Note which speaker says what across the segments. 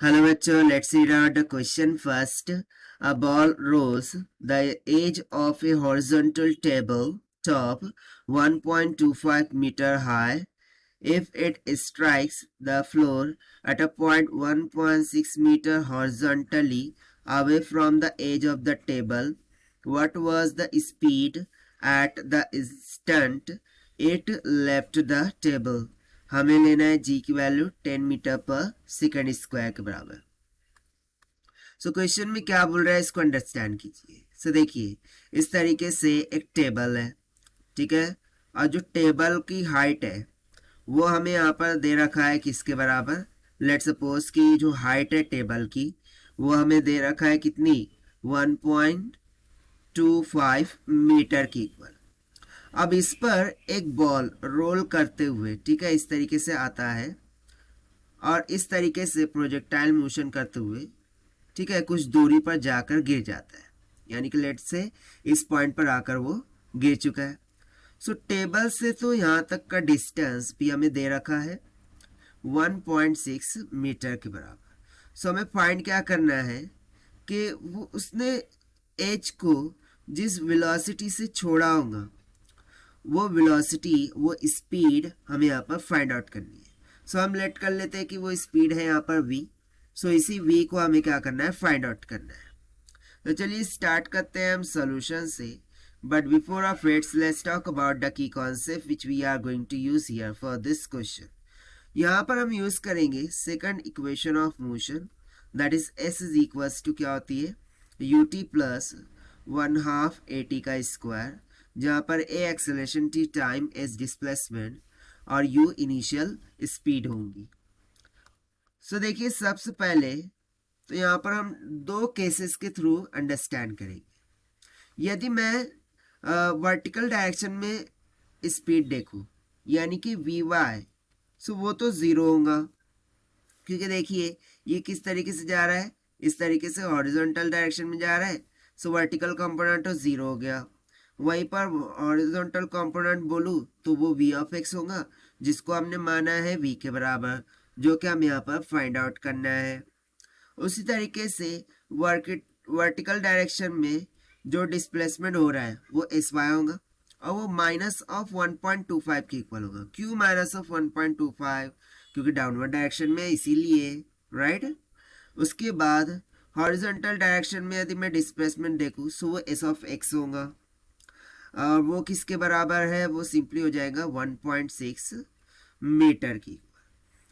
Speaker 1: Hello bachcho, let's read out the question first. A ball rolls the edge of a horizontal table top 1.25 meter high. If it strikes the floor at a point 1.6 meter horizontally away from the edge of the table, what was the speed at the instant it left the table? हमें लेना है जी की value 10 metre per second square के बराबर। So question में क्या बोल रहा है इसको अंडरस्टैंड कीजिए। सो देखिए इस तरीके से एक टेबल है, ठीक है, और जो टेबल की हाइट है वो हमें यहाँ पर दे रखा है किसके बराबर। लेट सपोज कि जो हाइट है टेबल की वो हमें दे रखा है कितनी, 1.25 मीटर की इक्वल। अब इस पर एक बॉल रोल करते हुए, ठीक है, इस तरीके से आता है और इस तरीके से प्रोजेक्टाइल मोशन करते हुए, ठीक है, कुछ दूरी पर जाकर गिर जाता है, यानी कि लेट से इस पॉइंट पर आकर वो गिर चुका है। सो टेबल से तो यहाँ तक का डिस्टेंस भी हमें दे रखा है 1.6 मीटर के बराबर। सो हमें फाइंड क्या करना है कि वो उसने एज को जिस वेलोसिटी से छोड़ा होगा वो वेलोसिटी, वो स्पीड हमें यहाँ पर फाइंड आउट करनी है। सो हम लेट कर लेते हैं कि वो स्पीड है यहाँ पर v। सो इसी v को हमें क्या करना है, फाइंड आउट करना है। तो चलिए स्टार्ट करते हैं हम सोल्यूशन से। But before of its let's talk about the key concept which we are going to use here for this question. यहाँ पर हम यूज करेंगे second equation of motion, that is s is equals to क्या होती है, ut plus 1/2 at का स्क्वायर, जहाँ पर a acceleration, t time, s displacement और u इनिशियल स्पीड होंगी। सो देखिए सबसे पहले तो यहाँ पर हम दो केसेस के थ्रू अंडरस्टैंड करेंगे। यदि मैं वर्टिकल डायरेक्शन में स्पीड देखूँ यानी कि वी वाई, सो वो तो ज़ीरो होगा, क्योंकि देखिए ये किस तरीके से जा रहा है, इस तरीके से हॉरिजॉन्टल डायरेक्शन में जा रहा है। सो वर्टिकल कंपोनेंट तो ज़ीरो हो गया। वहीं पर हॉरिजॉन्टल कंपोनेंट बोलूँ तो वो वी ऑफ एक्स होगा, जिसको हमने माना है वी के बराबर, जो कि हम यहाँ पर फाइंड आउट करना है। उसी तरीके से वर्टिकल डायरेक्शन में जो डिस्प्लेसमेंट हो रहा है वो एस वाई होगा और वो माइनस ऑफ 1.25 के इक्वल होगा। क्यों माइनस ऑफ 1.25? क्योंकि डाउनवर्ड डायरेक्शन में, इसीलिए, राइट। उसके बाद हॉरिजॉन्टल डायरेक्शन में यदि मैं डिस्प्लेसमेंट देखूँ सो वो एस ऑफ एक्स होगा और वो किसके बराबर है, वो सिंपली हो जाएगा 1.6 मीटर की।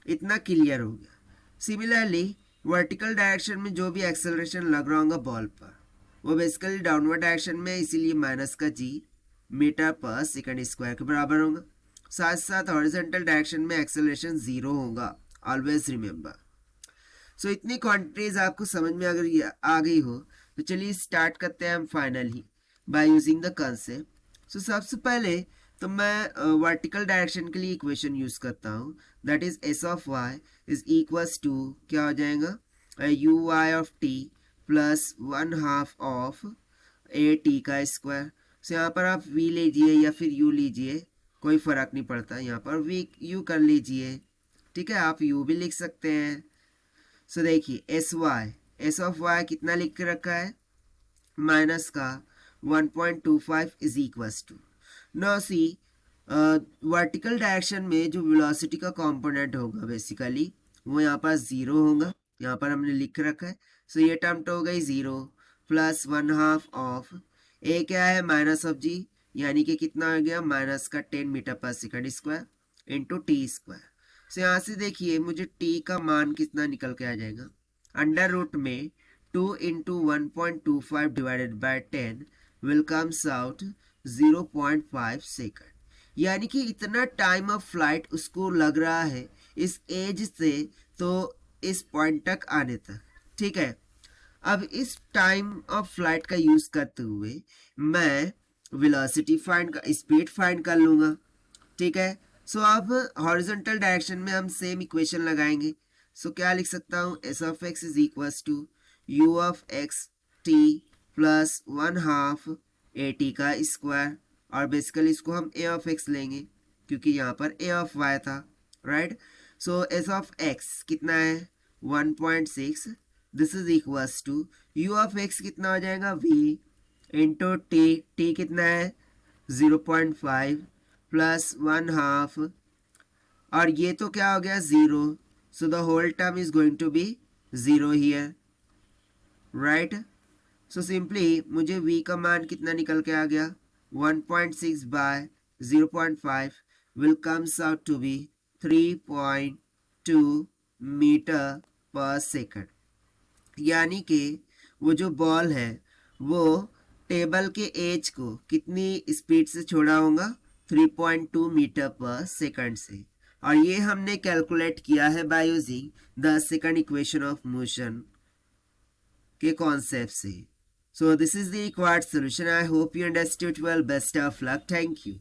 Speaker 1: इतना क्लियर हो गया। सिमिलरली वर्टिकल डायरेक्शन में जो भी एक्सेलरेशन लग रहा होगा बॉल पर वो बेसिकली डाउनवर्ड डायरेक्शन में, इसीलिए माइनस का जी मीटर पर सेकंड स्क्वायर के बराबर होगा। साथ साथ हॉरिजॉन्टल डायरेक्शन में एक्सेलरेशन जीरो होगा, ऑलवेज रिमेंबर। सो इतनी क्वांटिटीज आपको समझ में अगर आ गई हो तो चलिए स्टार्ट करते हैं हम finally by using the concept. So सबसे पहले तो मैं वर्टिकल डायरेक्शन के लिए इक्वेशन यूज करता हूँ, that is s of y is equals to क्या हो जाएगा, u y of t plus 1/2 of a t का स्क्वायर। सो यहाँ पर आप वी लीजिए या फिर यू लीजिए, कोई फर्क नहीं पड़ता, यहाँ पर वी यू कर लीजिए, ठीक है, आप यू भी लिख सकते हैं। सो देखिए एस ऑफ वाई कितना लिख के रखा है, माइनस का 1.25 is equals to. Now see vertical direction में जो वेलोसिटी का कंपोनेंट होगा बेसिकली वो यहाँ पर ज़ीरो होगा, यहाँ पर हमने लिख रखा है। सो ये टर्म तो हो गई ज़ीरो प्लस 1/2 ऑफ ए क्या है, माइनस ऑफ जी, यानी कि कितना हो गया, माइनस का 10 metre per second square into T square. So यहाँ से देखिए मुझे टी का मान कितना निकल के आ जाएगा, अंडर रूट में 2 into 1.25 divided by 10 will comes out 0.5 second, यानी कि इतना टाइम ऑफ फ्लाइट उसको लग रहा है इस एज से तो इस पॉइंट तक आने तक, ठीक है। अब इस टाइम ऑफ फ्लाइट का यूज करते हुए मैं वेलोसिटी फाइंड, स्पीड फाइंड कर लूंगा, ठीक है। सो अब हॉरिजॉन्टल डायरेक्शन में हम सेम इक्वेशन लगाएंगे। सो क्या लिख सकता हूँ, s of x is equals to u of x t plus 1/2 a t का स्क्वायर, और बेसिकली इसको हम ए ऑफ एक्स लेंगे क्योंकि यहाँ पर ए ऑफ वाई था, right. So s of x कितना है, 1.6 this is equals to u of x कितना हो जाएगा v इंटू टी, टी कितना है 0.5 प्लस 1/2 और ये तो क्या हो गया 0, so the whole term is going to be 0 here, right. So simply मुझे v का मान कितना निकल के आ गया 1.6 by 0.5 will comes out to be 3.2 metre per second, यानी कि वो जो बॉल है वो टेबल के एज को कितनी स्पीड से छोड़ा होगा 3.2 मीटर पर सेकंड से, और ये हमने कैलकुलेट किया है bye using the second equation of motion के कॉन्सेप्ट से। So this is the required solution. I hope you understood well. Best of luck. Thank you.